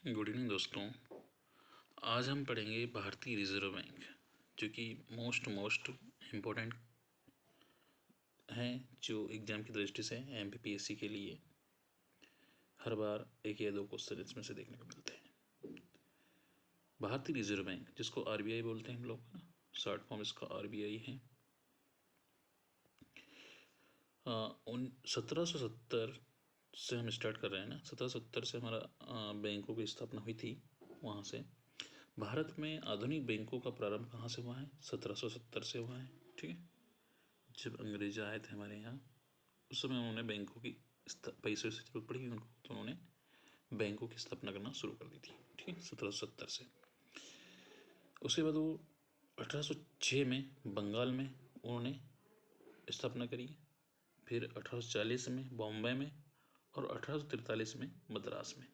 Good evening दोस्तों। आज हम पढ़ेंगे भारतीय रिजर्व बैंक, जो कि मोस्ट इम्पोर्टेंट है, जो एग्ज़ाम की दृष्टि से एमपीपीएससी के लिए हर बार एक या दो क्वेश्चन इसमें से देखने को मिलते हैं। भारतीय रिजर्व बैंक, जिसको आरबीआई बोलते हैं हम लोग, है ना, शॉर्ट फॉर्म इसका आरबीआई है। 1770 से हम स्टार्ट कर रहे हैं ना। 1770 से हमारा बैंकों की स्थापना हुई थी। वहाँ से भारत में आधुनिक बैंकों का प्रारंभ कहाँ से हुआ है? 1770 से हुआ है। ठीक है, जब अंग्रेज आए थे हमारे यहाँ, उस समय उन्होंने बैंकों की पैसों से जरूरत पड़ी उनको, तो उन्होंने बैंकों की स्थापना करना शुरू कर दी थी। ठीक है, 1770 से। उसके बाद वो 1806 में बंगाल में उन्होंने स्थापना करी, फिर 1840 में बॉम्बे में और 1843 में मद्रास में।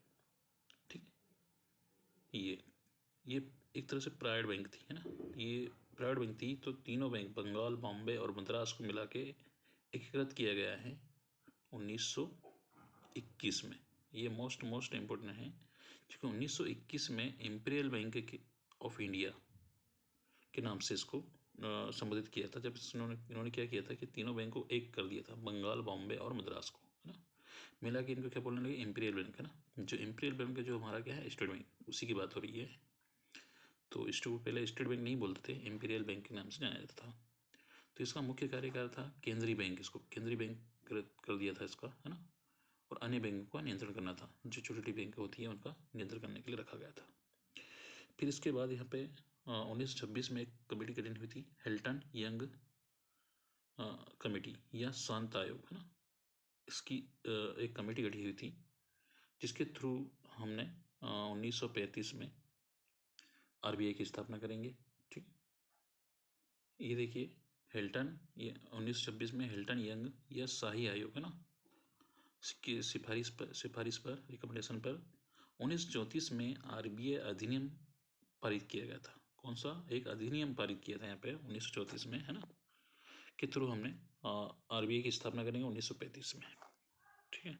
ठीक है, ये एक तरह से प्राइवेट बैंक थी, है ना। ये प्राइवेट बैंक थी, तो तीनों बैंक बंगाल, बॉम्बे और मद्रास को मिला के एकीकृत किया गया है 1921 में। ये मोस्ट इम्पोर्टेंट है, क्योंकि 1921 में इम्पीरियल बैंक ऑफ इंडिया के नाम से इसको संबोधित किया था। जब इन्होंने क्या किया था कि तीनों बैंक को एक कर दिया था, बंगाल, बॉम्बे और मद्रास को, है ना, मिला के इनको क्या बोलने लगे? इम्पीरियल बैंक, है ना। जो इम्पीरियल बैंक है, जो हमारा क्या है, स्टेट बैंक, उसी की बात हो रही है। तो पहले स्टेट बैंक नहीं बोलते थे, इम्पीरियल बैंक के नाम से जाना जाता था। तो इसका मुख्य कार्य क्या था? केंद्रीय बैंक, इसको केंद्रीय बैंक कर दिया था इसका, है ना। और अन्य बैंकों का नियंत्रण करना था, जो छोटी छोटी बैंक होती है उनका नियंत्रण करने के लिए रखा गया था। फिर इसके बाद यहाँ पे 1926 में एक कमेटी गठन हुई थी, हिल्टन यंग कमेटी या शांत आयोग, है ना। इसकी एक कमेटी गठी हुई थी, जिसके थ्रू हमने 1935 में आरबीआई की स्थापना करेंगे। ठीक, ये देखिए हिल्टन, ये 1926 में हिल्टन यंग या शाही आयोग, है ना, की सिफारिश पर रिकमेंडेशन पर 1934 में आरबीआई अधिनियम पारित किया गया था। कौन सा? एक अधिनियम पारित किया था यहाँ पे 1934 में, है ना, के थ्रू हमने आरबीआई की स्थापना करेंगे 1935 में। ठीक है,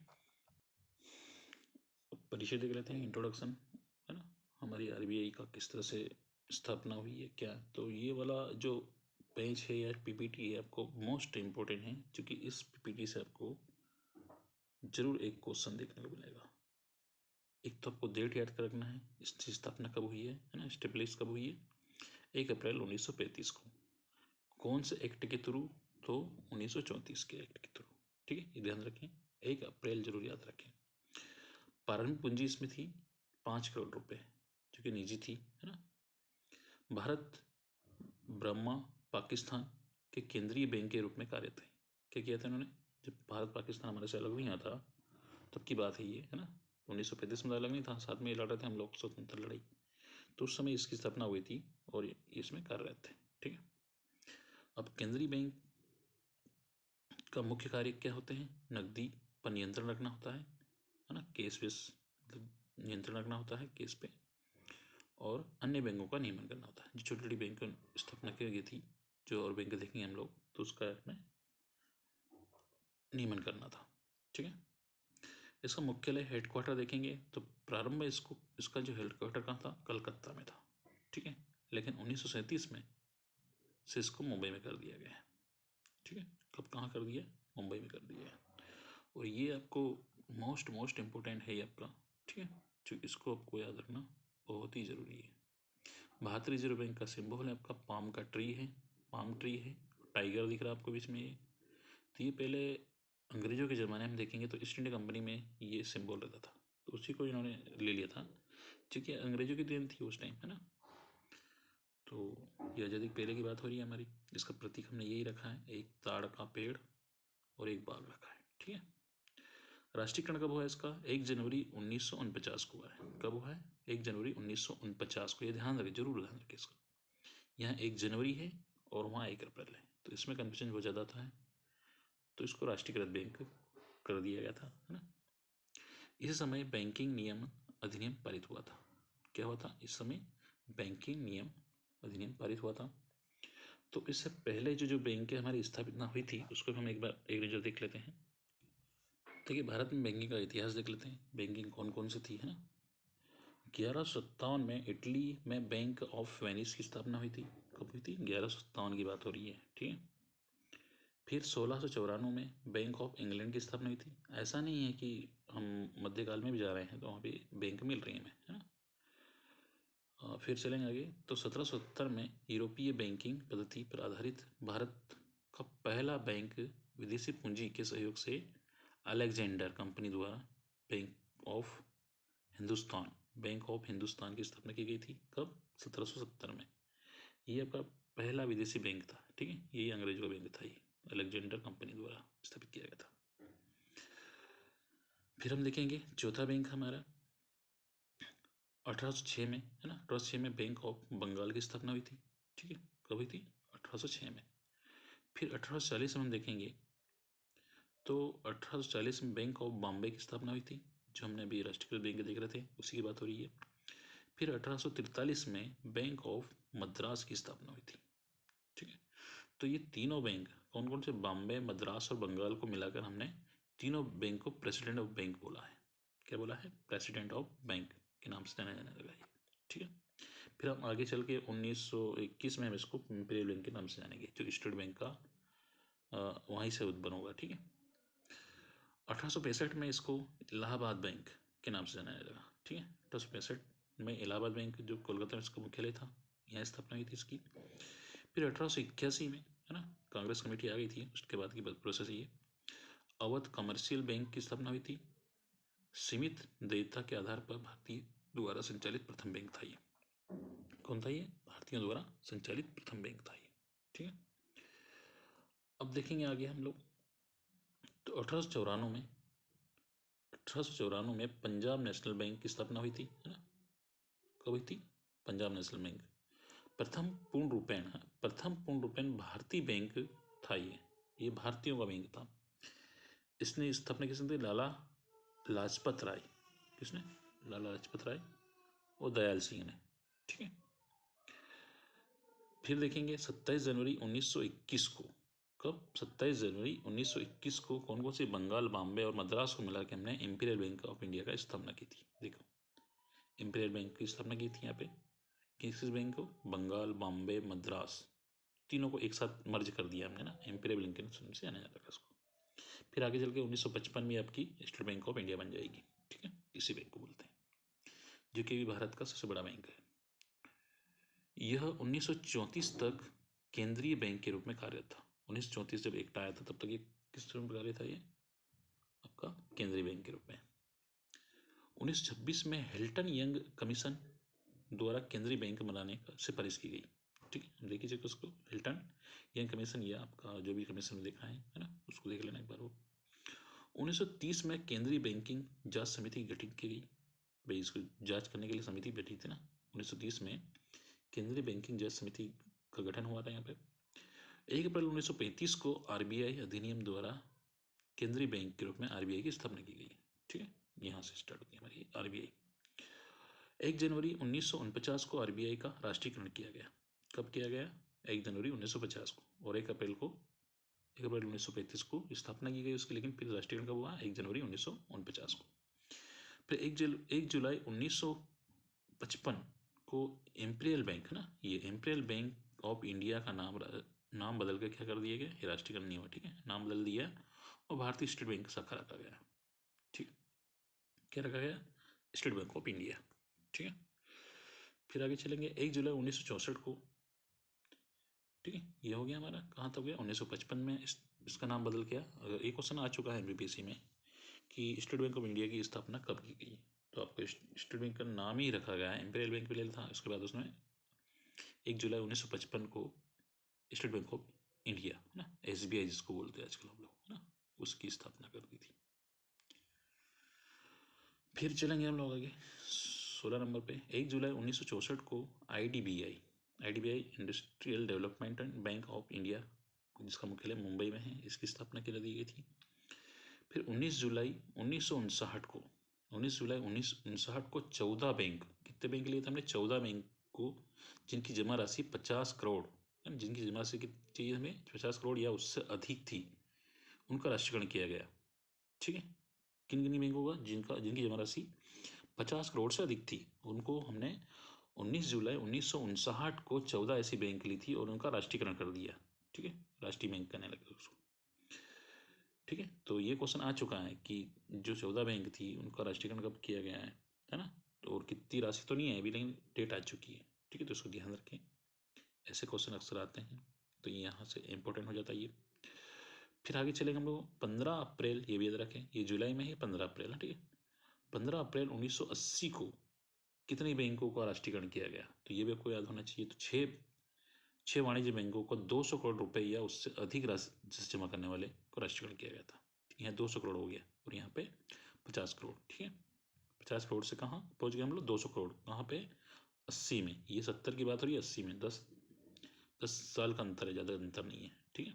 परिचय देख लेते हैं, इंट्रोडक्शन, है ना, हमारी आरबीआई का किस तरह से स्थापना हुई है क्या। तो ये वाला जो पेज है या पीपीटी है, आपको मोस्ट इम्पोर्टेंट है, क्योंकि इस पीपीटी से आपको जरूर एक क्वेश्चन देखने को मिलेगा। एक तो आपको डेट याद कर रखना है, इसकी स्थापना कब हुई है ना, स्टेब्लिश कब हुई है? 1 अप्रैल 1935 को। कौन से एक्ट के थ्रू? तो 1934 के एक्ट के थ्रू। ठीक है, ये ध्यान रखें, 1 अप्रैल जरूर याद रखें। प्रारंभिक पूंजी इसमें थी 5 करोड़ रुपए, जो कि निजी थी, है ना। भारत ब्रह्मा पाकिस्तान के केंद्रीय बैंक के रूप में कार्य थे। क्या किया था इन्होंने? जब भारत पाकिस्तान हमारे से अलग नहीं हुआ था, तब की बात है ये, है ना। 1935 में अलग नहीं था, साथ में लड़ रहे थे हम लोग स्वतंत्र लड़ाई, तो उस समय इसकी स्थापना हुई थी और इसमें कार्यरत थे। ठीक है, अब केंद्रीय बैंक का मुख्य कार्य क्या होते हैं? नकदी पर नियंत्रण रखना होता है ना, केस वेस मतलब नियंत्रण रखना होता है केस पे, और अन्य बैंकों का नियमन करना होता है। जो छोटी छोटी बैंक की स्थापना की गई थी, जो और बैंक देखेंगे हम लोग, तो उसका में नियमन करना था। ठीक है, इसका मुख्यालय हेडक्वार्टर देखेंगे तो प्रारंभ में इसका जो हेडक्वार्टर कहाँ था? कलकत्ता में था। ठीक है, लेकिन 1937 में से इसको मुंबई में कर दिया गया है। ठीक है, कब कहाँ कर दिया? मुंबई में कर दिया है। और ये आपको मोस्ट इम्पोर्टेंट है ये आपका। ठीक है, तो इसको आपको याद रखना बहुत ही ज़रूरी है। भारतीय रिजर्व बैंक का सिंबल है आपका पाम का ट्री है, पाम ट्री है, टाइगर दिख रहा है आपको बीच में ये। तो ये पहले अंग्रेजों के ज़माने में देखेंगे तो ईस्ट इंडिया कंपनी में ये सिंबल रहता था, तो उसी को इन्होंने ले लिया था, क्योंकि अंग्रेजों की देन थी उस टाइम, है ना। तो ये आज़ादी पहले की बात हो रही है हमारी। इसका प्रतीक हमने यही रखा है, एक ताड़ का पेड़ और एक बाग रखा है। ठीक है, राष्ट्रीयकरण कब हुआ इसका? 1 जनवरी 1949 को हुआ है। कब हुआ है? 1 जनवरी 1949 को। ये ध्यान रखें, जरूर ध्यान रखें इसका। यहाँ 1 जनवरी है और वहाँ 1 अप्रैल है, तो इसमें कन्फ्यूजन बहुत ज़्यादा था, है, तो इसको राष्ट्रीयकृत बैंक कर दिया गया था, है ना। इस समय बैंकिंग नियम अधिनियम पारित हुआ था। क्या हुआ था इस समय? बैंकिंग नियम अधिनियम पारित हुआ था। तो इससे पहले जो बैंक हमारी स्थापना हुई थी, उसको हम एक नज़र देख लेते हैं। देखिए, भारत में बैंकिंग का इतिहास देख लेते हैं, बैंकिंग कौन कौन सी थी, है ना। 1157 में इटली में बैंक ऑफ वेनिस की स्थापना हुई थी। कब हुई थी? 1157 की बात हो रही है, ठीक है। फिर 1694 में बैंक ऑफ इंग्लैंड की स्थापना हुई थी। ऐसा नहीं है कि हम मध्यकाल में भी जा रहे हैं तो वहाँ पे बैंक मिल रही है हमें, है ना। फिर चलेंगे आगे तो 1770 में यूरोपीय बैंकिंग पद्धति पर आधारित भारत का पहला बैंक विदेशी पूंजी के सहयोग से अलेक्जेंडर कंपनी द्वारा बैंक ऑफ हिंदुस्तान की स्थापना की गई थी। कब? 1770 में। ये आपका पहला विदेशी बैंक था, ठीक है। यही अंग्रेजों का बैंक था, ये अलेक्जेंडर कंपनी द्वारा स्थापित किया गया था। फिर हम देखेंगे चौथा बैंक हमारा 1806 में, है ना। 1806 में बैंक ऑफ बंगाल की स्थापना हुई थी, ठीक है। कब हुई थी? 1806 में। फिर 1840 में हम देखेंगे तो 1840 में बैंक ऑफ बॉम्बे की स्थापना हुई थी, जो हमने अभी राष्ट्रीयकृत बैंक देख रहे थे, उसी की बात हो रही है। फिर 1843 में बैंक ऑफ मद्रास की स्थापना हुई थी, ठीक है। तो ये तीनों बैंक कौन कौन से? बॉम्बे, मद्रास और बंगाल को मिलाकर हमने तीनों बैंक को प्रेसिडेंट ऑफ बैंक बोला है। क्या बोला है? प्रेसिडेंट ऑफ बैंक के नाम से जाना जाने लगा है, ठीक है। फिर हम आगे चल के 1921 में हम इसको इंपीरियल बैंक के नाम से जानेंगे, जो स्टेट बैंक का वहीं से उत्पन्न होगा, ठीक है। 1865 में इसको इलाहाबाद बैंक के नाम से जाना जाएगा, ठीक है। 1865 में इलाहाबाद बैंक जो कोलकाता में इसका मुख्यालय था, यहाँ स्थापना हुई थी इसकी। फिर 1881 में, है ना, कांग्रेस कमेटी आ गई थी, उसके बाद की प्रोसेस ये अवध कमर्शियल बैंक की स्थापना हुई थी। सीमित देयता के आधार पर भारतीय द्वारा संचालित प्रथम बैंक था ये। कौन था ये? भारतीयों द्वारा संचालित प्रथम बैंक था ये, ठीक है। अब देखेंगे आगे हम लोग तो 1894 में पंजाब नेशनल बैंक की स्थापना हुई थी, है ना। कब हुई थी? पंजाब नेशनल बैंक प्रथम पूर्ण रूपेण भारतीय बैंक था ये भारतीयों का बैंक था। इसने स्थापना किसने की? लाला लाजपत राय। किसने? लाला लाजपत राय और दयाल सिंह ने, ठीक है। फिर देखेंगे 27 जनवरी 1921 को। कब? 27 जनवरी 1921 को कौन कौन सी? बंगाल, बॉम्बे और मद्रास को मिला के हमने इंपीरियल बैंक ऑफ इंडिया का स्थापना की थी। देखो, इंपीरियल बैंक की स्थापना की थी यहाँ पे। किस बैंक को? बंगाल, बॉम्बे, मद्रास, तीनों को एक साथ मर्ज कर दिया हमने ना, इंपीरियल बैंक के नाम से जाना जाता है इसको। फिर आगे चल के 1955 में आपकी स्टेट बैंक ऑफ इंडिया बन जाएगी, ठीक है। इसी बैंक को बोलते हैं, जो कि भी भारत का सबसे बड़ा बैंक है। यह 1934 तक केंद्रीय बैंक के रूप में कार्यरत था। 1934 जब एक्ट आया था तब तक ये किस रूप में कार्य था? ये आपका केंद्रीय बैंक के रूप में। 1926 में हिल्टन यंग कमीशन द्वारा केंद्रीय बैंक बनाने का सिफारिश की गई, ठीक है। देख लीजिए उसको, हिल्टन यंग कमीशन, ये आपका जो भी कमीशन देखा है ना, उसको देख लेना एक बार। वो 1930 में केंद्रीय बैंकिंग जांच समिति गठित की गई। भाई इसको जांच करने के लिए समिति बैठी थी ना 1930 में, केंद्रीय बैंकिंग जांच समिति का गठन हुआ था यहाँ पे। 1 अप्रैल 1935 को आरबीआई अधिनियम द्वारा केंद्रीय बैंक के रूप में आरबीआई की स्थापना की गई, ठीक है। यहाँ से स्टार्ट होती है हमारी आरबीआई। 1 जनवरी 1949 को आरबीआई का राष्ट्रीयकरण किया गया। कब किया गया? 1 जनवरी 1950 को। और 1 अप्रैल 1935 को स्थापना की गई उसकी, लेकिन फिर राष्ट्रीयकरण कब हुआ? 1 जनवरी 1949 को। फिर 1 जुलाई 1955 को इम्पीरियल बैंक, है ना, ये इम्पीरियल बैंक ऑफ इंडिया का नाम बदल कर क्या कर दिया गया? ये राष्ट्रीयकरण नहीं हुआ, ठीक है, नाम बदल दिया और भारतीय स्टेट बैंक शाखा रखा गया, ठीक। क्या रखा गया? स्टेट बैंक ऑफ इंडिया, ठीक है। फिर आगे चलेंगे 1 जुलाई 1964 को, ठीक है। ये हो गया हमारा, कहाँ तक गया? 1955 में इसका नाम बदल गया। अगर एक क्वेश्चन आ चुका है एमपीएससी में कि स्टेट बैंक ऑफ इंडिया की स्थापना कब की गई, तो आपको स्टेट बैंक का नाम ही रखा गया है, इम्पीरियल बैंक भी ले था। उसके बाद उसमें 1 जुलाई 1955 को स्टेट बैंक ऑफ इंडिया, है ना, एसबीआई जिसको बोलते हैं आजकल हम लोग, है ना, उसकी स्थापना कर दी थी। फिर चलेंगे हम लोग आगे 16 नंबर पे 1 जुलाई 1964 को IDBI industrial development and bank of India, जिसका मुख्यालय मुंबई में है, इसकी स्थापना की दी गई थी। फिर 19 जुलाई 1959 को 14 बैंक, कितने बैंक लिए थे हमने? 14 बैंक को, जिनकी जमा राशि 50 करोड़, जिनकी जमा राशि कितनी हमें 50 करोड़ या उससे अधिक थी, उनका राष्ट्रीयकरण किया गया, ठीक है। किन किन बैंकों का? जिनकी जमा राशि 50 करोड़ से अधिक थी। उनको हमने 19 जुलाई 1959 को 14 ऐसी बैंक ली थी और उनका राष्ट्रीयकरण कर दिया। ठीक है, राष्ट्रीय बैंक करने लगे उसको। ठीक है, तो ये क्वेश्चन आ चुका है कि जो 14 बैंक थी उनका राष्ट्रीयकरण कब किया गया है ना। तो और कितनी राशि तो नहीं है अभी, लेकिन डेट आ चुकी है। ठीक है, तो इसको ध्यान रखें, ऐसे क्वेश्चन अक्सर आते हैं, तो यहाँ से इम्पोर्टेंट हो जाता है ये। फिर आगे चलेंगे हम लोग 15 अप्रैल, ये भी याद रखें, ये जुलाई में ही 15 अप्रैल है। ठीक है, 15 अप्रैल 1980 को कितने बैंकों का राष्ट्रीयकरण किया गया, तो ये भी आपको याद होना चाहिए। तो छः वाणिज्य बैंकों को 200 करोड़ रुपए या उससे अधिक राशि जमा करने वाले को राष्ट्रीयकरण किया गया था। यहाँ 200 करोड़ हो गया और यहाँ पे 50 करोड़। ठीक है, 50 करोड़ से कहाँ पहुँच गए हम लोग, 200 करोड़। कहाँ पे, 80 में। ये 70 की बात हो रही है, 80 में 10 साल का अंतर है, ज़्यादा अंतर नहीं है। ठीक है,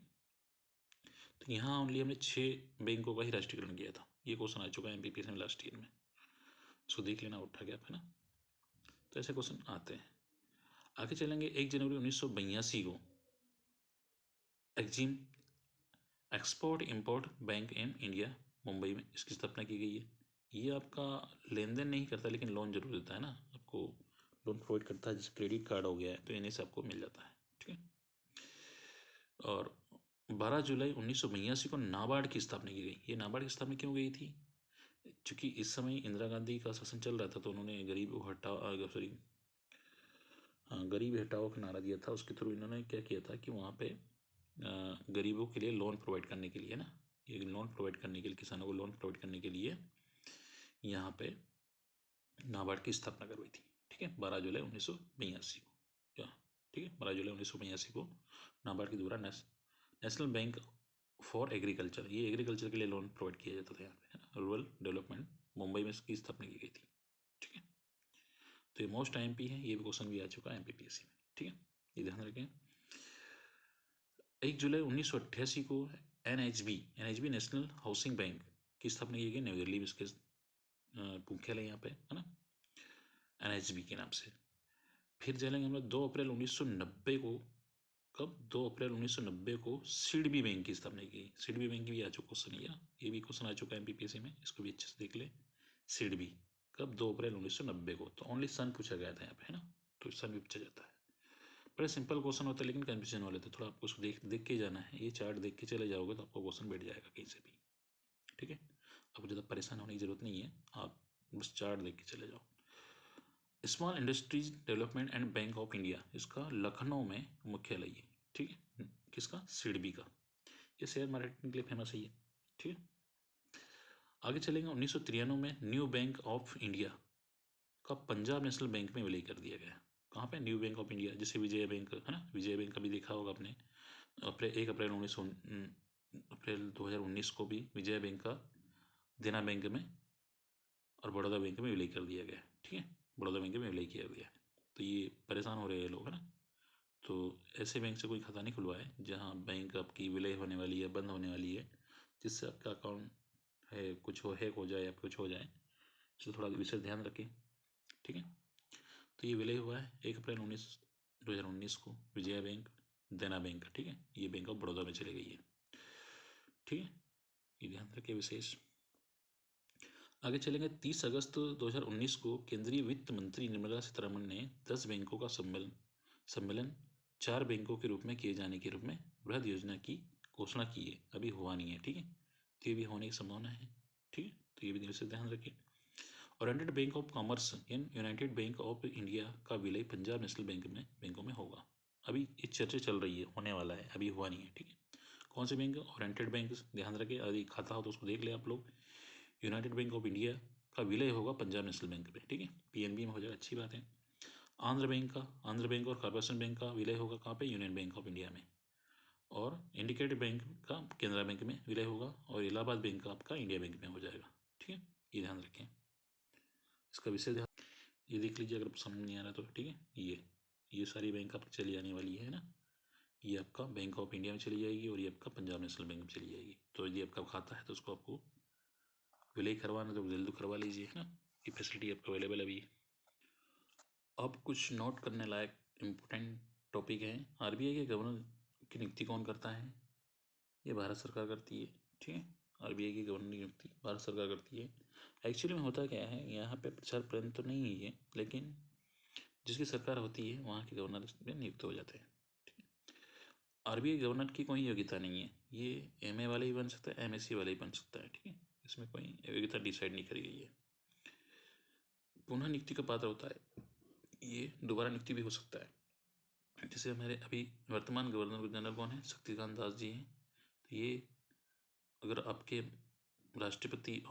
तो यहाँ ओनली हमने 6 बैंकों का ही राष्ट्रीयकरण किया था। ये क्वेश्चन आ चुका है MPPS में लास्ट ईयर में, इसको देख लेना, उठा गया है ना। तो ऐसे क्वेश्चन आते हैं। आगे चलेंगे 1 जनवरी 1982 को EXIM export import bank in India Mumbai में इसकी स्थापना की गई है। ये आपका लेन देन नहीं करता, लेकिन लोन जरूर देता है ना, आपको लोन प्रोवाइड करता है। जैसे क्रेडिट कार्ड हो गया है, तो इन्हीं से आपको मिल जाता है। ठीक है, और 12 जुलाई 1982 को नाबार्ड की स्थापना की गई। ये नाबार्ड की स्थापना क्यों गई थी, क्योंकि इस समय इंदिरा गांधी का शासन चल रहा था, तो उन्होंने गरीब हटाओ का नारा दिया था। उसके थ्रू इन्होंने क्या किया था कि वहाँ पे गरीबों के लिए लोन प्रोवाइड करने के लिए ना, ये लोन प्रोवाइड करने के लिए, किसानों को लोन प्रोवाइड करने के लिए यहाँ पे नाबार्ड की स्थापना करवाई थी। ठीक है, 12 जुलाई 1982 को। क्या, ठीक है, 12 जुलाई 1982 को नाबार्ड के द्वारा नेशनल बैंक फॉर एग्रीकल्चर, ये एग्रीकल्चर के लिए लोन प्रोवाइड किया जाता था यहाँ पे, रूरल डेवलपमेंट, मुंबई में इसकी स्थापना की गई थी। ठीक है, तो ये मोस्ट IMP है, ये भी क्वेश्चन भी आ चुका है MPPSC में। ठीक है, ये ध्यान रखें। 1 जुलाई 1988 को NHB नेशनल हाउसिंग बैंक की स्थापना की गई नई दिल्ली में, इसके मुख्यालय यहाँ पे है ना, NHB के नाम से। फिर चलेंगे हम लोग 2 अप्रैल 1990 को, कब, 2 अप्रैल 1990 को सिडबी बैंक की स्थापना की गई। सिडबी बैंक की भी आ चुका क्वेश्चन, ये भी क्वेश्चन आ चुका है MPPSC में, इसको भी अच्छे से देख ले। सिडबी कब, 2 अप्रैल 1990 को। तो ओनली सन पूछा गया था यहाँ पे है ना, तो सन भी पूछा जाता है। बड़े सिंपल क्वेश्चन होता है, लेकिन कंफ्यूजन वाले थे, थोड़ा आपको उसको देख के जाना है। ये चार्ट देख के चले जाओगे तो आपको क्वेश्चन बैठ जाएगा कहीं से भी। ठीक है, आपको ज़्यादा परेशान होने की जरूरत नहीं है, आप बस चार्ट देख के चले जाओ। Small industries development and bank of India, इसका लखनऊ में मुख्यालय है। ठीक है, किसका, सिडबी का। ये शेयर मार्केटिंग के लिए फेमस है ये। ठीक है, आगे चलेंगे 1993 में न्यू बैंक ऑफ इंडिया का पंजाब नेशनल बैंक में विलय कर दिया गया। कहाँ पे, न्यू बैंक ऑफ इंडिया, जैसे विजय बैंक है ना, विजय बैंक का भी देखा होगा आपने। 1 अप्रैल 2019 को भी विजय बैंक का देना बैंक में और बड़ौदा बैंक में विलय कर दिया गया। ठीक है, बड़ौदा बैंक में विलय किया गया। तो ये परेशान हो रहे हैं लोग है ना, तो ऐसे बैंक से कोई खाता नहीं खुलवाए जहाँ बैंक आपकी विलय होने वाली है, बंद होने वाली है, जिससे आपका अकाउंट है कुछ हो, हैक हो जाए या कुछ हो जाए, तो थोड़ा विशेष ध्यान रखें। ठीक है, तो ये विलय हुआ है 1 अप्रैल 2019 को विजया बैंक देना बैंक। ठीक है, ये बैंक ऑफ बड़ौदा में चली गई है। ठीक है, ये ध्यान रखें विशेष। आगे चलेंगे 30 अगस्त 2019 को केंद्रीय वित्त मंत्री निर्मला सीतारमण ने 10 बैंकों का सम्मेलन 4 बैंकों के रूप में किए जाने के रूप में बृहद योजना की घोषणा की है। अभी हुआ नहीं है। ठीक है, तो ये भी होने की संभावना है। ठीक है, तो ये भी दिल से ध्यान रखें। और United bank of commerce United bank of India का विलय पंजाब नेशनल बैंकों में होगा। अभी ये चर्चा चल रही है, होने वाला है, अभी हुआ नहीं है। ठीक है, कौन से बैंक, ओरिएंटेड बैंक, ध्यान रखें। यदि खाता हो तो उसको देख ले आप लोग। यूनाइटेड बैंक ऑफ इंडिया का विलय होगा पंजाब नेशनल बैंक में। ठीक है, PNB में हो जाएगा, अच्छी बात है। आंध्र बैंक और कॉर्पोरेशन बैंक का विलय होगा कहाँ पे, यूनियन बैंक ऑफ इंडिया में। और इंडिकेटेड बैंक का केनरा बैंक में विलय होगा, और इलाहाबाद बैंक का आपका इंडिया बैंक में हो जाएगा। ठीक है, ये ध्यान रखें, इसका विशेष ध्यान ये देख लीजिए अगर समझ नहीं आ रहा तो। ठीक है, ये सारी बैंक आपकी चली जाने वाली है ना, ये आपका बैंक ऑफ इंडिया में चली जाएगी और ये आपका पंजाब नेशनल बैंक में चली जाएगी। तो यदि आपका खाता है तो उसको आपको विलय करवाना तो जल्दी करवा लीजिए है ना, ये फैसिलिटी आपको अवेलेबल अभी। अब कुछ नोट करने लायक इम्पोर्टेंट टॉपिक है। RBI के गवर्नर की नियुक्ति कौन करता है, ये भारत सरकार करती है। ठीक है, RBI की गवर्नर की नियुक्ति भारत सरकार करती है। एक्चुअली में होता क्या है, यहाँ पे प्रचार प्रबंध तो नहीं है ये, लेकिन जिसकी सरकार होती है वहाँ के गवर्नर में नियुक्त हो जाते हैं। आरबीआई गवर्नर की कोई योग्यता नहीं है, ये एमए वाले ही बन सकता है, एमएससी वाले ही बन सकता है, ठीक है। इसमें कोई योग्यता डिसाइड नहीं करी गई है। पुनः नियुक्ति का पात्र होता है, ये दोबारा नियुक्ति भी हो सकता है। जैसे हमारे अभी वर्तमान गवर्नर जनरल कौन है, शक्तिकांत दास जी हैं। तो ये अगर आपके राष्ट्रपति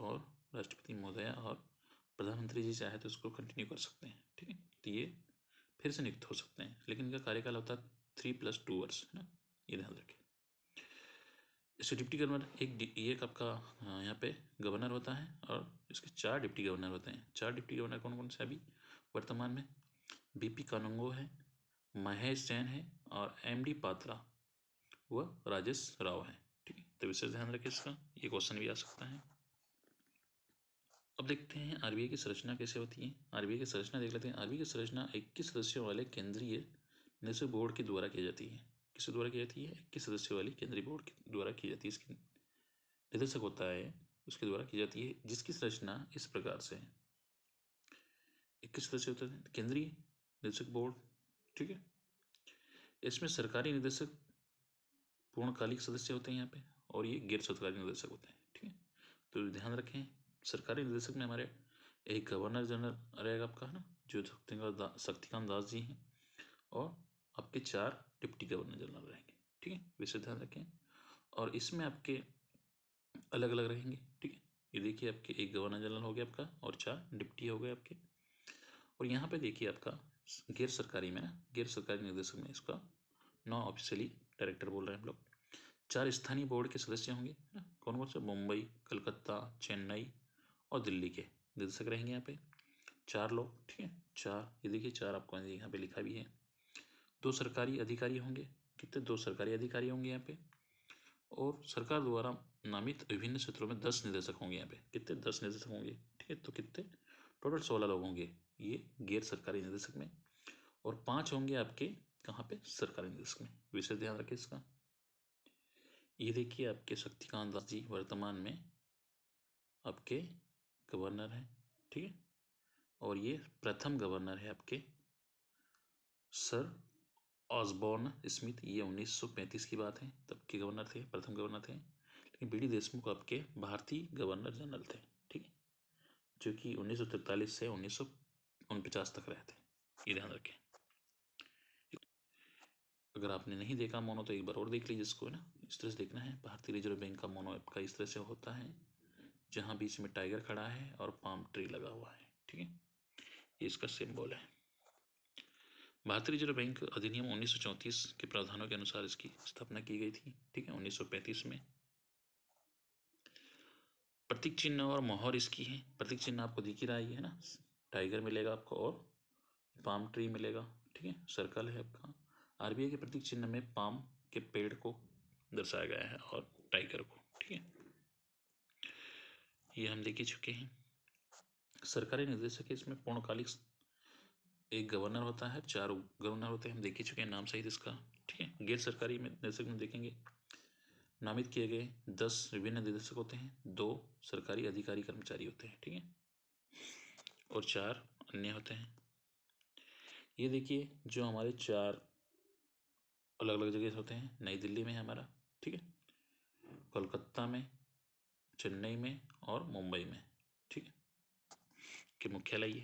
महोदया और प्रधानमंत्री जी चाहे तो इसको कंटिन्यू कर सकते हैं, ठीक है। तो ये फिर से नियुक्त हो सकते हैं, लेकिन इनका कार्यकाल होता है 3+2 वर्ष, है ना, ये ध्यान रखें। इससे डिप्टी गवर्नर एक आपका यहाँ पे गवर्नर होता है, और इसके 4 डिप्टी गवर्नर होते हैं। 4 डिप्टी गवर्नर कौन कौन से अभी वर्तमान में, बीपी कानूंगो है, महेश जैन है, और एमडी पात्रा व राजेश राव है, ठीक है। तो विशेष ध्यान रखें इसका, ये क्वेश्चन भी आ सकता है। अब देखते हैं आरबीआई की संरचना कैसे होती है। आरबीआई की संरचना देख लेते हैं। आरबीआई की संरचना 21 सदस्यों वाले केंद्रीय निदेशक बोर्ड के द्वारा की जाती है। किसके द्वारा की जाती है? 21 सदस्यों वाली केंद्रीय बोर्ड के द्वारा की जाती है। इसकी निदेशक होता है, उसके द्वारा की जाती है, जिसकी संरचना इस प्रकार से है। 21 सदस्य होते हैं केंद्रीय निदेशक बोर्ड, ठीक है। इसमें सरकारी निदेशक पूर्णकालिक सदस्य होते हैं यहाँ पे, और ये गैर सरकारी निदेशक होते हैं, ठीक है। तो ध्यान रखें, सरकारी निदेशक में हमारे एक गवर्नर जनरल रहेगा आपका, है ना, जो शक्तिकांत दास जी हैं, और आपके 4 डिप्टी गवर्नर जनरल रहेंगे, ठीक है। विशेष ध्यान रखें। और इसमें आपके अलग अलग रहेंगे, ठीक है। ये देखिए आपके एक गवर्नर जनरल हो गया आपका, और 4 डिप्टी हो गए आपके। और यहाँ पे देखिए आपका गैर सरकारी में ना, गैर सरकारी निदेशक में इसका नॉन ऑफिशियली डायरेक्टर बोल रहे हैं हम लोग। 4 स्थानीय बोर्ड के सदस्य होंगे ना, कौन कौन से, मुंबई, कलकत्ता, चेन्नई और दिल्ली के निदेशक रहेंगे यहाँ पे 4 लोग, ठीक है। 4, ये देखिए 4 आपको यहाँ पे लिखा भी है। 2 सरकारी अधिकारी होंगे, कितने, 2 सरकारी अधिकारी होंगे यहाँ पे। और सरकार द्वारा नामित विभिन्न क्षेत्रों में 10 निदेशक होंगे यहाँ पे, कितने, 10 निदेशक होंगे, ठीक है। तो कितने, टोटल 16 लोग होंगे ये गैर सरकारी निदेशक में, और 5 होंगे आपके कहाँ पे, सरकारी निदेशक में। विशेष ध्यान रखें इसका। ये देखिए आपके शक्तिकांत दास जी वर्तमान में आपके गवर्नर हैं, ठीक है। और ये प्रथम गवर्नर है आपके सर ऑसबॉर्न स्मिथ। ये 1935 की बात है, तब के गवर्नर थे, प्रथम गवर्नर थे। लेकिन बी डी देशमुख आपके भारतीय गवर्नर जनरल थे, ठीक है, जो कि 1943 से 1949 तक रहे थे, ये ध्यान रखें। अगर आपने नहीं देखा मोनो तो एक बार और देख लीजिए इसको, है ना। इस तरह से देखना है, भारतीय रिजर्व बैंक का मोनो आपका इस तरह से होता है, जहाँ बीच में टाइगर खड़ा है और पाम ट्री लगा हुआ है, ठीक है। ये इसका सिंबल है। भारतीय रिजर्व बैंक अधिनियम 1934 के प्रावधानों के अनुसार इसकी स्थापना की गई थी, ठीक है, 1935 में। प्रतीक चिन्ह और मोहर इसकी है। प्रतीक चिन्ह आपको दिख ही रहा है ना, टाइगर मिलेगा आपको और पाम ट्री मिलेगा, ठीक है, सर्कल है आपका। आरबीआई के प्रतीक चिन्ह में पाम के पेड़ को दर्शाया गया है और टाइगर को, ठीक है, ये हम देख ही चुके हैं। सरकारी निदेशक इसमें पूर्णकालिक एक गवर्नर होता है, 4 गवर्नर होते हैं, हम देख ही चुके हैं नाम सहित इसका, ठीक है। गैर सरकारी में निदेशक में देखेंगे, नामित किए गए 10 विभिन्न निदेशक होते हैं, 2 सरकारी अधिकारी कर्मचारी होते हैं, ठीक है, और 4 अन्य होते हैं। ये देखिए जो हमारे 4 अलग अलग जगह होते हैं, नई दिल्ली में है हमारा, ठीक है, कोलकाता में, चेन्नई में और मुंबई में, ठीक है, के मुख्यालय ये।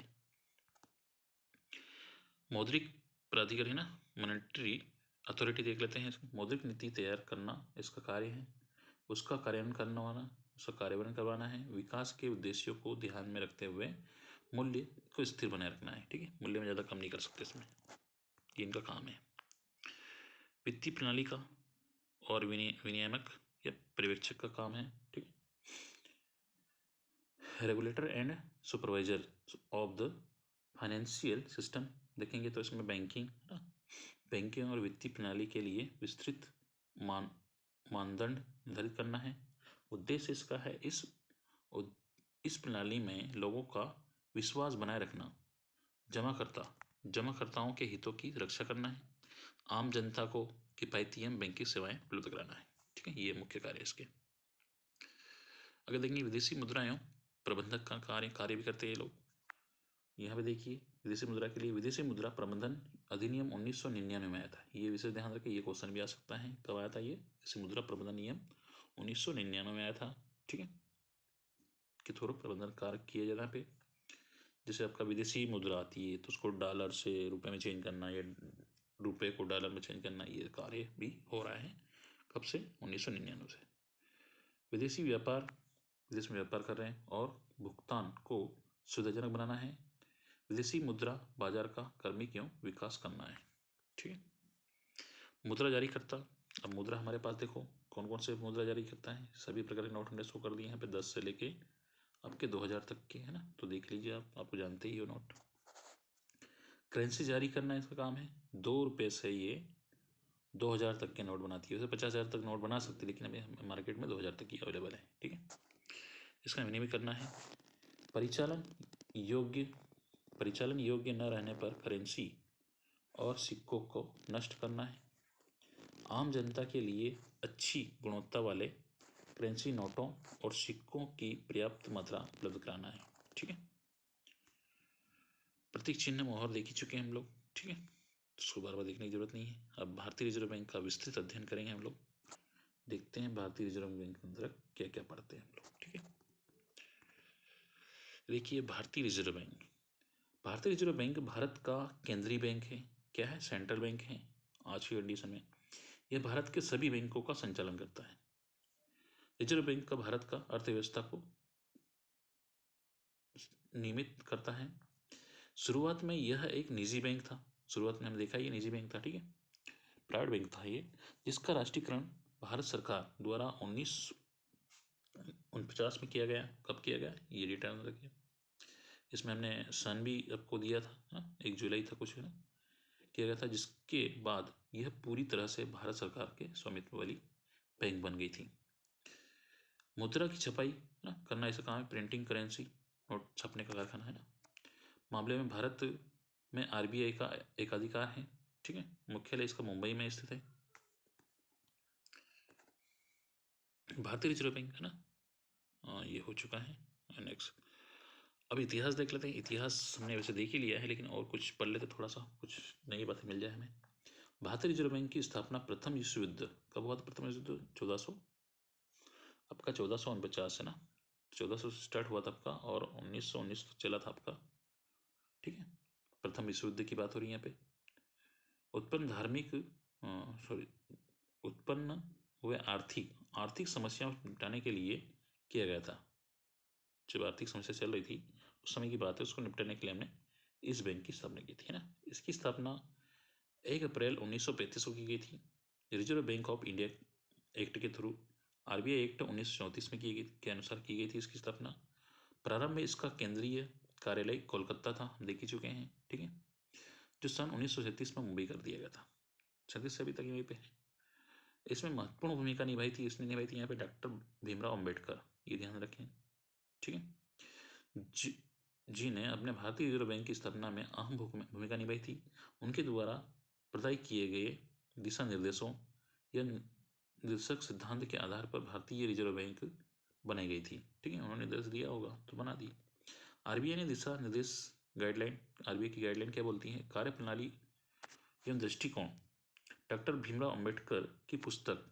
मौद्रिक प्राधिकरण है ना, मॉनेटरी अथॉरिटी देख लेते हैं। मौद्रिक नीति तैयार करना इसका कार्य है, उसका कार्यान्वयन करवाना, उसका कार्यान्वयन करवाना है, विकास के उद्देश्यों को ध्यान में रखते हुए मूल्य को स्थिर बनाए रखना है, ठीक है, मूल्य में ज़्यादा कम नहीं कर सकते इसमें, ये इनका काम है। वित्तीय प्रणाली का और विनियामक या पर्यवेक्षक का काम है, ठीक है। Regulator and supervisor of the financial system देखेंगे तो इसमें बैंकिंग, है ना, बैंकिंग और वित्तीय प्रणाली के लिए विस्तृत मानदंड निर्धारित करना है। उद्देश्य इसका है इस प्रणाली में लोगों का विश्वास बनाए रखना, जमाकर्ताओं के हितों की रक्षा करना है, आम जनता को किफायती एवं बैंकिंग सेवाएं उपलब्ध कराना है, ठीक है, ये मुख्य कार्य है इसके। अगर देखेंगे विदेशी मुद्राएं प्रबंधक का कार्य भी करते हैं ये लोग। यहाँ पे देखिए विदेशी मुद्रा के लिए विदेशी मुद्रा प्रबंधन अधिनियम 1999 में आया था। ये विशेष ध्यान रखें, ये क्वेश्चन भी आ सकता है। कब आया था ये विदेशी मुद्रा प्रबंधन नियम? 1999 में आया था। ठीक है, कि थोड़ा प्रबंधन कार्य किया जाता पे। जैसे आपका विदेशी मुद्रा आती है तो उसको डॉलर से रुपए में चेंज करना या रुपए को डॉलर में चेंज करना, ये कार्य भी हो रहा है। कब से? 1999 से। विदेशी व्यापार, विदेश में व्यापार कर रहे हैं और भुगतान को सुविधाजनक बनाना है। विदेशी मुद्रा बाजार का कर्मी क्यों विकास करना है। ठीक है, मुद्रा जारी करता। अब मुद्रा हमारे पास देखो कौन कौन से मुद्रा जारी करता है। सभी प्रकार के नोट हमने शो कर दिए यहाँ पे 10 से लेके आपके 2000 तक के, है ना। तो देख लीजिए आपको जानते ही हो नोट। करेंसी जारी करना इसका काम है। 2 रुपये से ये 2000 तक के नोट बनाती है। वैसे 50,000 तक नोट बना सकती है, लेकिन अभी मार्केट में 2000 तक ही अवेलेबल है। ठीक है, इसका विनिमय करना है। परिचालन योग्य न रहने पर करेंसी और सिक्कों को नष्ट करना है। आम जनता के लिए अच्छी गुणवत्ता वाले करेंसी नोटों और सिक्कों की पर्याप्त मात्रा उपलब्ध कराना है। ठीक है, प्रतीक चिन्ह मोहर देख ही चुके हैं हम लोग। ठीक है, उसको बार बार देखने की जरूरत नहीं है। अब भारतीय रिजर्व बैंक का विस्तृत अध्ययन करेंगे हम लोग। देखते हैं भारतीय रिजर्व बैंक के अंदर क्या क्या पढ़ते हैं हम लोग। ठीक है, देखिए भारतीय रिजर्व बैंक। भारतीय रिजर्व बैंक भारत का केंद्रीय बैंक है। क्या है? सेंट्रल बैंक है आज की कंडीशन में। यह भारत के सभी बैंकों का संचालन करता है। रिजर्व बैंक का भारत का अर्थव्यवस्था को नियमित करता है। शुरुआत में यह एक निजी बैंक था। शुरुआत में हमने देखा ये निजी बैंक था। ठीक है, प्राइवेट बैंक था ये, जिसका राष्ट्रीयकरण भारत सरकार द्वारा 1949 में किया गया। कब किया गया? ये रिटर्न रखिए। इसमें हमने सन भी आपको दिया था ना, 1 जुलाई था कुछ, है ना, किया गया था। जिसके बाद यह पूरी तरह से भारत सरकार के स्वामित्व वाली बैंक बन गई थी। मुद्रा की छपाई ना करना इसका काम है। प्रिंटिंग करेंसी नोट छपने का कारखाना है ना। मामले में भारत में आरबीआई का एकाधिकार है। ठीक है, मुख्यालय इसका मुंबई में स्थित है। भारतीय रिजर्व बैंक है ना, ये हो चुका है। नेक्स्ट अब इतिहास देख लेते हैं। इतिहास हमने वैसे देख ही लिया है, लेकिन और कुछ पढ़ लेते, थोड़ा सा कुछ नई बातें मिल जाए हमें। भारतीय रिजर्व बैंक की स्थापना प्रथम विश्व युद्ध कब हुआ था? प्रथम विश्व युद्ध 1400 आपका 1449 है ना। 1400 से स्टार्ट हुआ था आपका और 1919 तक चला था आपका। ठीक है, प्रथम विश्व युद्ध की बात हो रही है यहाँ पे। उत्पन्न हुए आर्थिक समस्याओं को निपटाने के लिए किया गया था। जब आर्थिक समस्या चल रही थी उस समय की बात है, उसको निपटाने के लिए हमने इस बैंक की स्थापना की थी, है ना। इसकी स्थापना 1 अप्रैल 1935 को की गई थी। Reserve bank of India act के थ्रू आरबीआई एक्ट 1934 में के अनुसार की गई थी इसकी स्थापना। प्रारंभ में इसका केंद्रीय कार्यालय कोलकाता था, हम देख ही चुके हैं। ठीक है, जो सन 1937 में मुंबई कर दिया गया था। 37 से अभी तक यहीं पे है। इसमें महत्वपूर्ण भूमिका निभाई थी, इसने निभाई थी यहाँ पे डॉक्टर भीमराव अंबेडकर, ये ध्यान रखें। ठीक है, जी ने अपने भारतीय रिजर्व बैंक की स्थापना में अहम भूमिका निभाई थी। उनके द्वारा प्रदान किए गए दिशा निर्देशों या निर्देशक सिद्धांत के आधार पर भारतीय रिजर्व बैंक बनाई गई थी। ठीक है, उन्होंने निर्देश दिया होगा तो बना दी। आरबीआई ने दिशा निर्देश गाइडलाइन, आरबीआई की गाइडलाइन क्या बोलती है? कार्यप्रणाली एवं दृष्टिकोण। डॉक्टर भीमराव अंबेडकर की पुस्तक,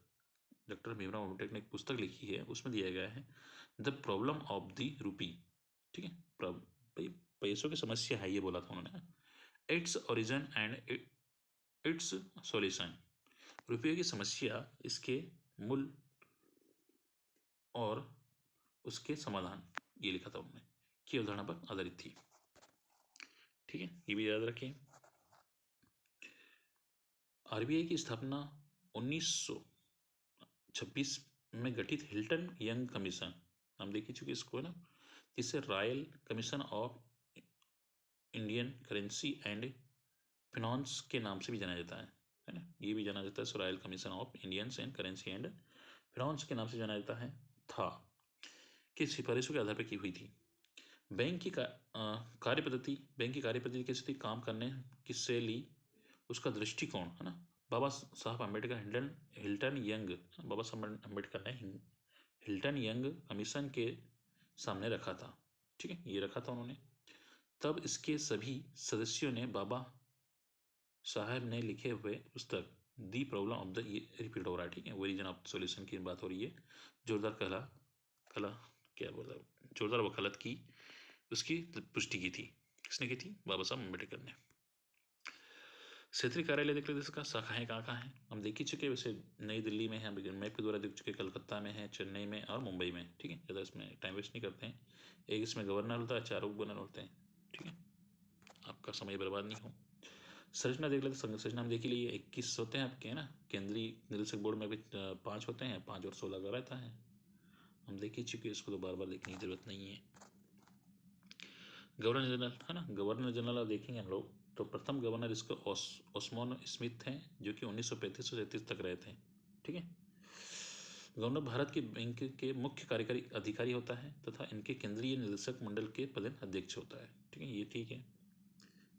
डॉक्टर भीमराव अम्बेडकर ने एक पुस्तक लिखी है, उसमें दिया गया है the problem of the rupee. ठीक है, भाई पैसों की समस्या है ये बोला था उन्होंने। Its origin and it's solution. रुपये की समस्या, इसके मूल और उसके समाधान, ये लिखा था उन्होंने, की अवधारणा पर आधारित थी। ठीक है, ये भी याद रखें। आरबीआई की स्थापना 1926 में गठित हिल्टन यंग कमीशन, हम देख ही चुके इसको, है ना, जिसे royal commission of Indian currency and finance के नाम से भी जाना जाता है ना। ये भी जाना जाता है royal commission of Indians and currency and finance के नाम से जाना जाता है था, कि सिफारिशों के आधार पर की हुई थी। बैंक की कार्यपद्धति कैसी थी? काम करने की शैली, उसका दृष्टिकोण, है ना। बाबा साहब अम्बेडकर हिल्टन यंग, बाबा साहब अम्बेडकर ने हिल्टन यंग कमीशन के सामने रखा था। ठीक है, ये रखा था उन्होंने। तब इसके सभी सदस्यों ने बाबा साहब ने लिखे हुए पुस्तक दी प्रॉब्लम ऑफ द, ये रिपीट हो रहा है, ठीक है, ओरिजिन ऑफ सॉल्यूशन की बात हो रही है। जोरदार कला कला क्या बोला, जोरदार वकालत की उसकी पुष्टि की थी। किसने की थी? बाबा साहब अम्बेडकर ने। क्षेत्रीय कार्यालय देख लेते इसका, शाखाएं कहाँ कहाँ हैं हम देख ही चुके। वैसे नई दिल्ली में है, मैप के द्वारा देख चुके, कलकत्ता में है, चेन्नई में और मुंबई में। ठीक है, ज़्यादा इसमें टाइम वेस्ट नहीं करते हैं। एक इसमें गवर्नर होता है, 4 गवर्नर होते हैं। ठीक है, आपका समय बर्बाद नहीं हो। संरचना देख लेते, संरचना हम देख ही लिए, 21 होते हैं आपके, है ना। केंद्रीय निदेशक बोर्ड में भी 5 होते हैं, 5 और 16 का रहता है। हम देख ही चुके, इसको तो बार बार देखने की जरूरत नहीं है। गवर्नर जनरल, है ना, गवर्नर जनरल देखेंगे हम लोग तो प्रथम गवर्नर इसको ओस्मोन स्मिथ हैं, जो कि 1935 से 37 तक रहे थे। ठीक है, गवर्नर भारत के बैंक के मुख्य कार्यकारी अधिकारी होता है तथा इनके केंद्रीय निदेशक मंडल के पदेन अध्यक्ष होता है। ठीक है, ये ठीक है।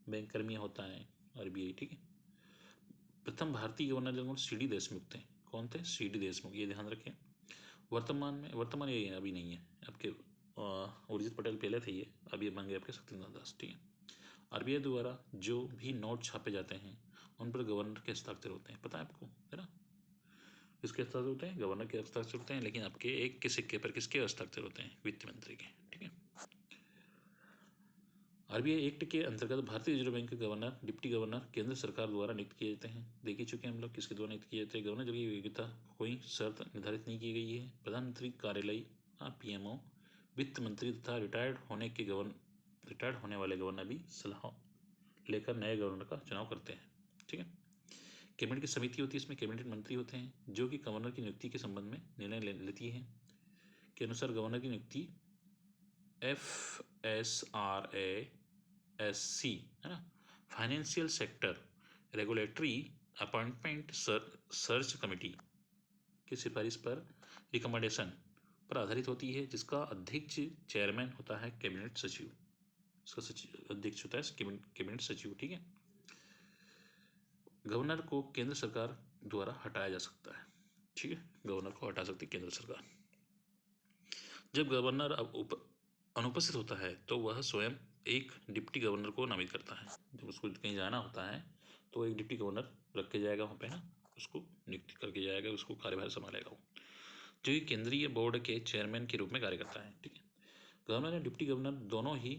बैंक कर्मी होता है, आरबीआई। ठीक है, प्रथम भारतीय गवर्नर जनरल सी.डी. देशमुख थे। कौन थे? सी.डी. देशमुख, ये ध्यान रखें। वर्तमान ये अभी नहीं है आपके, उर्जित पटेल पहले थे ये, अभी बन गए आपके सत्येंद्र दास। ठीक है, आरबीआई द्वारा जो भी नोट छापे जाते हैं उन पर गवर्नर के हस्ताक्षर होते हैं, पता है आपको, है ना। किसके हस्ताक्षर होते हैं? गवर्नर के हस्ताक्षर होते हैं। लेकिन आपके एक के सिक्के पर किसके हस्ताक्षर होते हैं? वित्त मंत्री के। ठीक है, आरबीआई एक्ट के अंतर्गत भारतीय रिजर्व बैंक के गवर्नर, डिप्टी गवर्नर केंद्र सरकार द्वारा नियुक्त किए जाते हैं। देख ही चुके हैं हम लोग किसके द्वारा नियुक्त किए जाते हैं। गवर्नर की योग्यता कोई शर्त निर्धारित नहीं की गई है। प्रधानमंत्री कार्यालय, पीएमओ, वित्त मंत्री तथा रिटायर्ड होने वाले गवर्नर भी सलाह लेकर नए गवर्नर का चुनाव करते हैं। ठीक है, कैबिनेट की समिति होती है, इसमें कैबिनेट मंत्री होते हैं जो कि गवर्नर की नियुक्ति के संबंध में निर्णय लेती है। के अनुसार गवर्नर की नियुक्ति FSRASC, है ना, financial sector regulatory appointment search committee की सिफारिश पर, रिकमेंडेशन पर आधारित होती है, जिसका अध्यक्ष चेयरमैन होता है कैबिनेट सचिव। इसका सचिव अध्यक्ष होता है कैबिनेट सचिव। ठीक है, गवर्नर को केंद्र सरकार द्वारा हटाया जा सकता है। ठीक है, गवर्नर को हटा सकती है केंद्र सरकार। जब गवर्नर अनुपस्थित होता है तो वह स्वयं एक डिप्टी गवर्नर को नामित करता है। जब उसको कहीं जाना होता है तो एक डिप्टी गवर्नर रख के जाएगा वहाँ पे ना, उसको नियुक्त करके जाएगा, उसको कार्यभार संभालेगा वो, जो कि केंद्रीय बोर्ड के चेयरमैन के रूप में कार्य करता है। ठीक है, गवर्नर और डिप्टी गवर्नर दोनों ही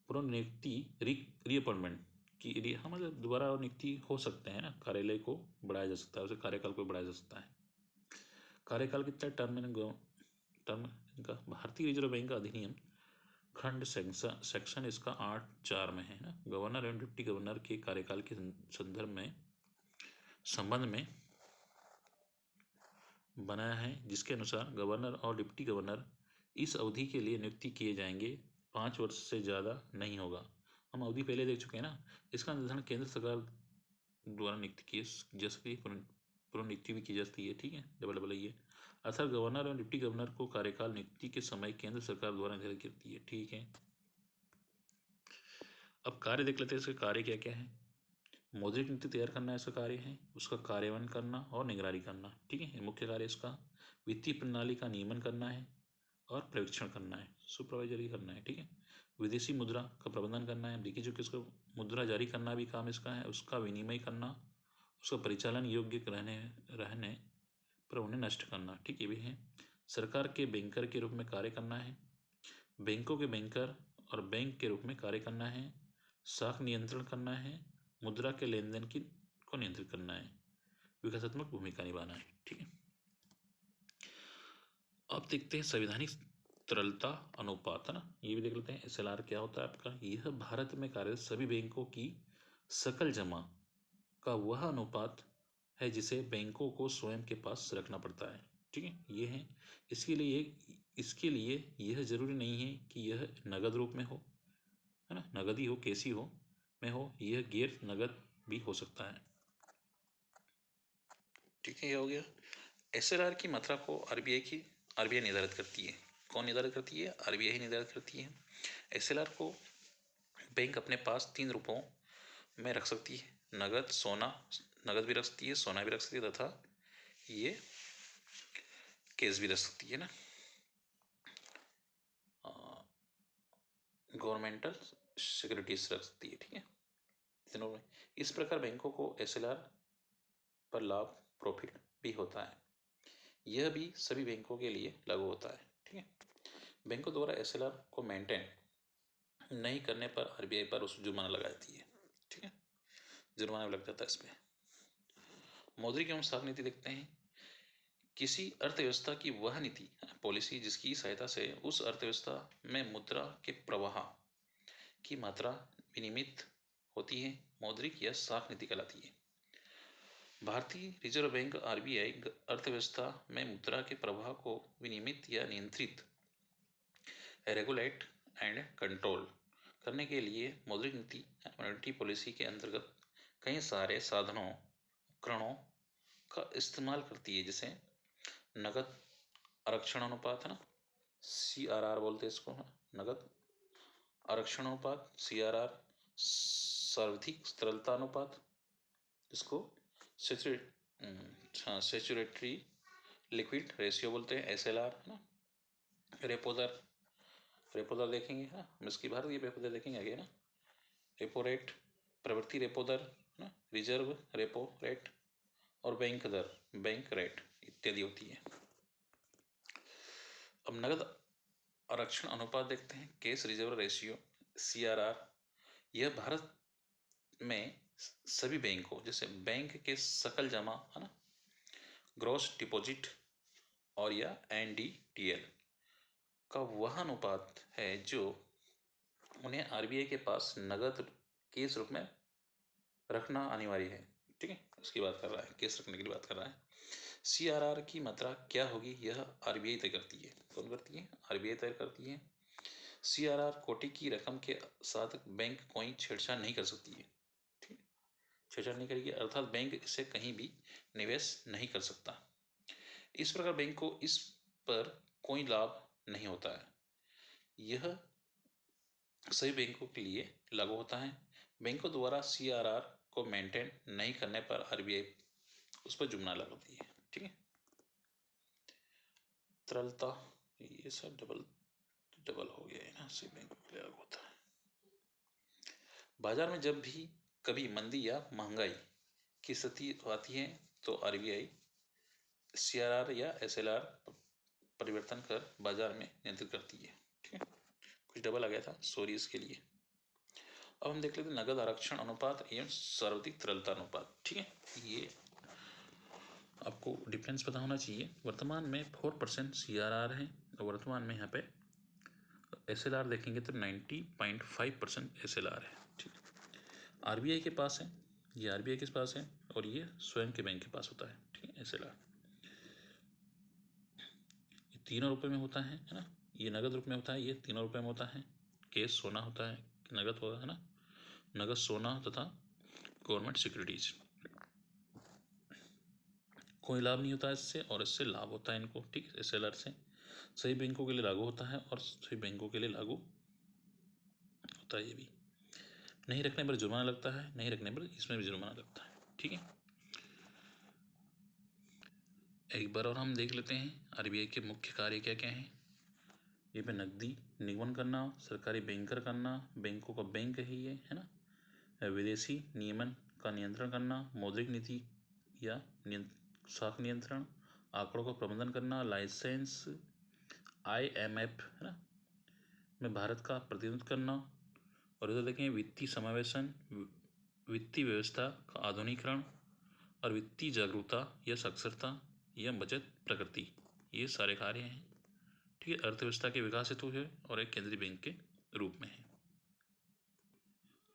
पुनर्नियुक्ति रीअपॉइंटमेंट की, हाँ, मतलब दोबारा नियुक्ति हो सकते हैं ना, कार्यालय को बढ़ाया जा सकता है, उसे कार्यकाल को बढ़ाया जा सकता है। कार्यकाल कितना टर्म इनका, भारतीय रिजर्व बैंक का अधिनियम खंड सेक्शन इसका 8(4) में है ना, गवर्नर एवं डिप्टी गवर्नर के कार्यकाल के संबंध में बनाया है, जिसके अनुसार गवर्नर और डिप्टी गवर्नर इस अवधि के लिए नियुक्ति किए जाएंगे, 5 वर्ष से ज़्यादा नहीं होगा। हम अवधि पहले देख चुके हैं ना। इसका निर्धारण केंद्र सरकार द्वारा नियुक्ति की जा सकती है, पुनर्नियुक्ति भी की जा सकती है। ठीक है, डबल ये अर्थात गवर्नर और डिप्टी गवर्नर को कार्यकाल नियुक्ति के समय केंद्र सरकार द्वारा निर्धारित करती है। ठीक है, अब कार्य देख लेते हैं, इसके कार्य क्या क्या है। मौद्रिक नीति तैयार करना इसका कार्य है, उसका कार्यान्वयन करना और निगरानी करना। ठीक है, मुख्य कार्य इसका वित्तीय प्रणाली का नियमन करना है और परीक्षण करना है, सुपरवाइजरी करना है। ठीक है, विदेशी मुद्रा का प्रबंधन करना है। देखिए, जो कि इसको मुद्रा जारी करना भी काम इसका है, उसका विनिमय करना, उसका परिचालन योग्य रहने पर उन्हें नष्ट करना। ठीक, ये भी है। सरकार के बैंकर के रूप में कार्य करना है, बैंकों के बैंकर और बैंक के रूप में कार्य करना है, साख नियंत्रण करना है, मुद्रा के लेन देन को नियंत्रित करना है, विकासात्मक भूमिका निभाना है। ठीक है, अब देखते हैं संवैधानिक तरलता अनुपात, है ना, ये भी देख लेते हैं। SLR क्या होता है आपका? यह भारत में कार्यरत सभी बैंकों की सकल जमा का वह अनुपात है जिसे बैंकों को स्वयं के पास रखना पड़ता है। ठीक है, ये है। इसके लिए यह जरूरी नहीं है कि यह नगद रूप में हो, है ना, नगदी हो, कैसी हो में हो, यह गैर नगद भी हो सकता है। ठीक है, ये हो गया। SLR की मात्रा को आरबीआई निर्धारित करती है। कौन निर्धारित करती है? आरबीआई ही निर्धारित करती है। SLR को बैंक अपने पास 3 रूपों में रख सकती है, नगद, सोना, नगद भी रख सकती है, सोना भी रख सकती है, तथा ये कैश भी रख सकती है ना। गवर्नमेंटल सिक्योरिटीज रख सकती है। ठीक है, तीनों में। इस प्रकार बैंकों को एसएलआर पर लाभ प्रॉफिट भी होता है। यह भी सभी बैंकों के लिए लागू होता है। ठीक है, बैंकों द्वारा एसएलआर को मेंटेन नहीं करने पर आरबीआई पर उस जुर्माना लगाती है। ठीक है, जुर्माना लग जाता है इसमें। मौद्रिक एवं साख नीति देखते हैं। किसी अर्थव्यवस्था की वह नीति पॉलिसी जिसकी सहायता से उस अर्थव्यवस्था में मुद्रा के प्रवाह की मात्रा विनियमित होती है, मौद्रिक या साख नीति कहलाती है। भारतीय रिजर्व बैंक आरबीआई अर्थव्यवस्था में मुद्रा के प्रवाह को विनियमित या नियंत्रित रेगुलेट एंड कंट्रोल करने के लिए मौद्रिक नीति मॉनेटरी पॉलिसी के अंतर्गत कई सारे साधनों उपकरणों का इस्तेमाल करती है, जैसे नगद आरक्षण अनुपात है ना, CRR बोलते हैं इसको, नगद आरक्षण अनुपात, CRR, सर्वाधिक तरलता अनुपात, जिसको सैचुरेटरी लिक्विड रेशियो बोलते हैं, SLR है ना, रेपो दर देखेंगे, हाँ हम इसकी भारतीय रेपो दर देखेंगे आगे ना, रेपो रेट, प्रवृत्ति रेपो दर ना, रिजर्व रेपो रेट और बैंक दर, बैंक रेट इत्यादि होती है। अब नगद आरक्षण अनुपात देखते हैं, कैश रिजर्व रेशियो, CRR। यह भारत में सभी बैंकों, जैसे बैंक के सकल जमा है ना, ग्रॉस डिपॉजिट और या NDTL का वह अनुपात है जो उन्हें आरबीआई के पास नगद केस रूप में रखना अनिवार्य है। ठीक है, उसकी बात कर रहा है, केस रखने की बात कर रहा है। CRR की मात्रा क्या होगी, यह आरबीआई तय करती है। कौन करती है? आरबीआई तय करती है। CRR कोटि की रकम के साथ बैंक कोई छेड़छाड़ नहीं कर सकती है। ठीक है, छेड़छाड़ नहीं करेगी, अर्थात बैंक इसे कहीं भी निवेश नहीं कर सकता। इस प्रकार बैंक को इस पर कोई लाभ नहीं होता है। यह सभी बैंकों के लिए लागू होता है। बैंकों द्वारा CRR को मेंटेन नहीं करने पर आरबीआई उस पर जुर्माना लगाती है। ठीक है, तरलता, ये सब डबल हो गया है ना, सभी बैंकों के लिए लागू होता है। बाजार में जब भी कभी मंदी या महंगाई की स्थिति आती है तो आरबीआई CRR या SLR परिवर्तन कर बाजार में नियंत्रित करती है। ठीक है, कुछ डबल आ गया था, सॉरी इसके लिए। अब हम देख लेते हैं नगद आरक्षण अनुपात एवं सर्वाधिक तरलता अनुपात। ठीक है, ये आपको डिफरेंस पता होना चाहिए। वर्तमान में 4% CRR है और वर्तमान में यहाँ पे SLR देखेंगे तो 90.5% SLR है। ठीक है, आरबीआई के पास है, ये आरबीआई के पास है और ये स्वयं के बैंक के पास होता है। ठीक है, SLR ये तीनों रुपये में होता है ना, ये नगद रूप में होता है, ये तीनों रुपये में होता है। केस सोना होता है, नगद होगा है ना, नगद सोना तथा गवर्नमेंट सिक्योरिटीज। कोई लाभ नहीं होता इससे और इससे लाभ होता है इनको। ठीक है, SLR से सभी बैंकों के लिए लागू होता है और सभी बैंकों के लिए लागू होता है। ये भी नहीं रखने पर जुर्माना लगता है, नहीं रखने पर इसमें भी जुर्माना लगता है। ठीक है, एक बार और हम देख लेते हैं आरबीआई के मुख्य कार्य क्या क्या हैं। ये पे नकदी निगमन करना, सरकारी बैंकर करना, बैंकों का बैंक है ये है ना, विदेशी नियमन का नियंत्रण करना, मौद्रिक नीति या साख नियंत्रण, आंकड़ों का प्रबंधन करना, लाइसेंस, IMF है ना में भारत का प्रतिनिधित्व करना, और इधर देखें वित्तीय समावेशन, वित्तीय व्यवस्था का आधुनिकीकरण और वित्तीय जागरूकता या साक्षरता या बचत प्रकृति, ये सारे कार्य हैं। ठीक है, अर्थव्यवस्था के विकास हेतु है और एक केंद्रीय बैंक के रूप में है।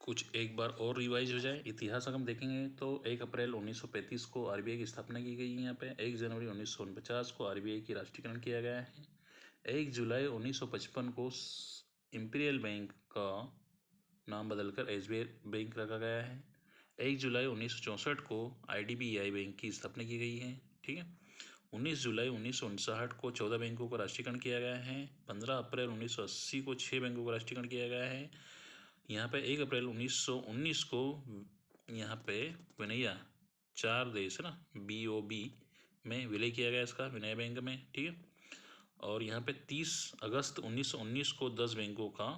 कुछ एक बार और रिवाइज हो जाए, इतिहास अगर हम देखेंगे तो 1 अप्रैल 1935 को आरबीआई की स्थापना की गई है। यहाँ पे 1 जनवरी 1949 को आरबीआई की राष्ट्रीयकरण किया गया है। 1 जुलाई 1955 को इंपीरियल बैंक का नाम बदलकर SBI बैंक रखा गया है। 1 जुलाई 1964 को IDBI बैंक की स्थापना की गई है। ठीक है, 19 जुलाई 1959 को 14 बैंकों का राष्ट्रीयकरण किया गया है। 15 अप्रैल 1980 को 6 बैंकों का राष्ट्रीयकरण किया गया है। यहाँ पे 1 अप्रैल 1919 को यहाँ पे विनया 4 देश है ना, BOB में विलय किया गया इसका, विनय बैंक में। ठीक है, और यहाँ पे 30 अगस्त 1919 को 10 बैंकों का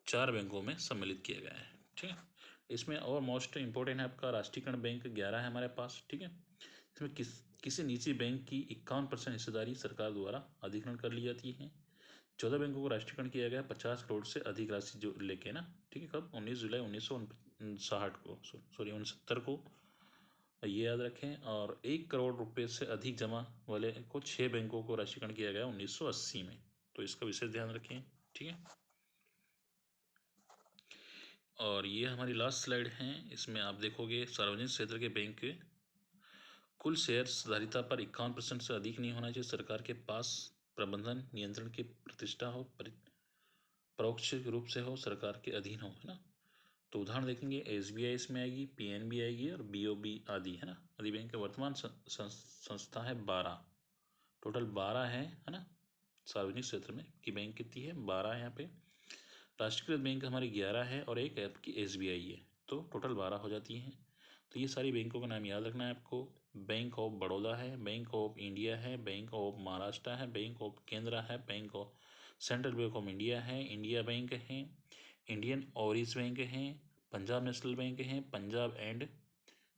4 बैंकों में सम्मिलित किया गया है। ठीक है, इसमें और मोस्ट इम्पोर्टेंट है आपका राष्ट्रीयकरण बैंक 11 है हमारे पास। ठीक है, इसमें किसी निजी बैंक की 51% हिस्सेदारी सरकार द्वारा अधिग्रहण कर ली जाती है। 14 बैंकों को राष्ट्रीयकरण किया गया 50 करोड़ से अधिक राशि जो लेके ना। ठीक है, कब 19 जुलाई 1959 को, सॉरी 69 को, ये याद रखें। और 1 करोड़ रुपए से अधिक जमा वाले को 6 बैंकों को राष्ट्रीयकरण किया गया 1980 में, तो इसका विशेष ध्यान रखें। ठीक है, और ये हमारी लास्ट स्लाइड है। इसमें आप देखोगे सार्वजनिक क्षेत्र के बैंक के कुल शेयर्स धारिता पर 51% से अधिक नहीं होना चाहिए। सरकार के पास प्रबंधन नियंत्रण की प्रतिष्ठा हो, परोक्ष रूप से हो, सरकार के अधीन हो, है ना। तो उदाहरण देखेंगे SBI इसमें आएगी, PNB आएगी और BOB आदि, है ना। आदि बैंक के वर्तमान संस्था है 12, टोटल 12 है ना। सार्वजनिक क्षेत्र में की बैंक कितनी है? 12 है यहाँ पे। राष्ट्रीयकृत बैंक हमारी 11 है और एक आपकी SBI है, तो टोटल 12 हो जाती हैं। तो ये सारी बैंकों का नाम याद रखना है आपको। बैंक ऑफ बड़ौदा है, बैंक ऑफ इंडिया है, बैंक ऑफ महाराष्ट्र है, बैंक ऑफ केंद्र है, bank of central bank of India है, इंडिया बैंक है, इंडियन ओवरसीज बैंक है, पंजाब नेशनल बैंक है, पंजाब एंड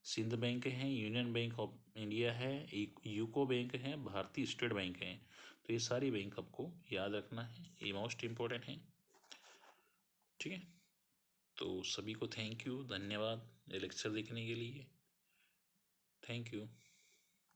सिंध बैंक है, यूनियन बैंक ऑफ इंडिया है, यूको बैंक है, भारतीय स्टेट बैंक है। तो ये सारी बैंक आपको याद रखना है, ये मोस्ट इम्पोर्टेंट है। ठीक है, तो सभी को थैंक यू, धन्यवाद ये लेक्चर देखने के लिए। Thank you.